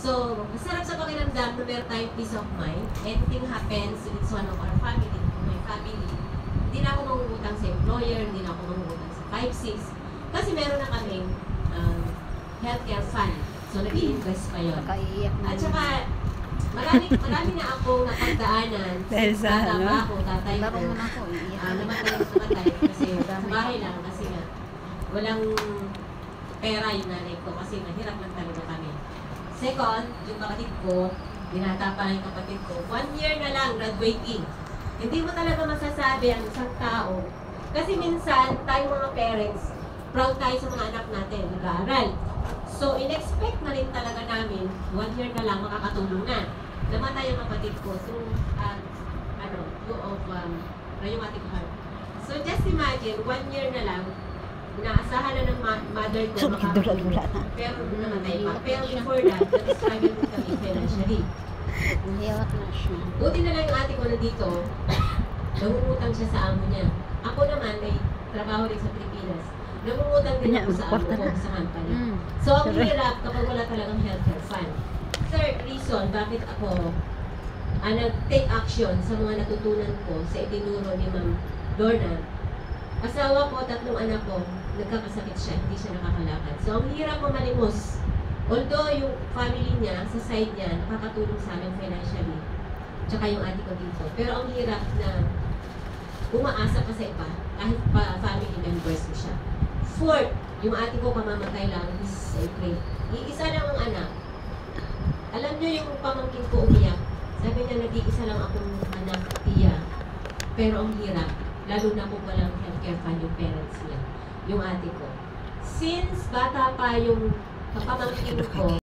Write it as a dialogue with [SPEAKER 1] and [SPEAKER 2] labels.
[SPEAKER 1] So, masarap sa pakiramdam na meron tayong peace of mind. Anything happens, it's one of our family, my family. Hindi na ako mangungutang sa employer, hindi na ako mangungutang sa 5-6. Kasi meron na kaming healthcare fund. So, nag-i-invest pa yun. At saka, marami na akong napagdaanan. Bata pa ako, tatay ko. Namatay ko sumatay kasi sa bahay lang kasi nga walang pera yung nanay ko kasi mahirap lang talaga kami. Second, yung kapatid ko, binata pa lang yung kapatid ko. 1 year na lang graduating. Hindi mo talaga masasabi ang isang tao. Kasi minsan, tayong mga parents, proud tayo sa mga anak natin, nag-aaral. So, in-expect na rin talaga namin, 1 year na lang makakatulong na. Namatay yung kapatid ko through, rheumatic heart. So, just imagine, 1 year na lang, inaasahan na ng mother ko makakatulong. Pero namatay pa. Pero before that, nag-struggle din kami financially.
[SPEAKER 2] Nahiyawat na siya.
[SPEAKER 1] Buti na lang yung ate ko nandito, nangungutang siya sa amo niya. Ako naman, may trabaho rin sa Pilipinas. Nangungutang din ako sa amo ko, sa company. So, ang hirap kapag wala talagang healthcare fund. Third reason, bakit ako nag-take action sa mga natutunan ko sa itinuro ni Ma'am Lorna. Asawa ko, 3 anak ko, nagkakasakit siya, hindi siya nakakalakad. So, ang hirap mo malimos. Although yung family niya, sa side niya, nakakatulong sa amin financially. Tsaka yung ate ko dito. Pero ang hirap na umaasa ka sa iba, kahit pa family members mo siya. Fourth, yung ate ko kamamatay lang is April. Iisa lang ang anak. Alam niyo yung pamangkin ko umiyak. Sabi niya, nag-iisa lang akong anak, tiya. Pero ang hirap, lalo na kung walang healthcare fund yung parents niya, yung ate ko. Since bata pa yung pamangkin ko,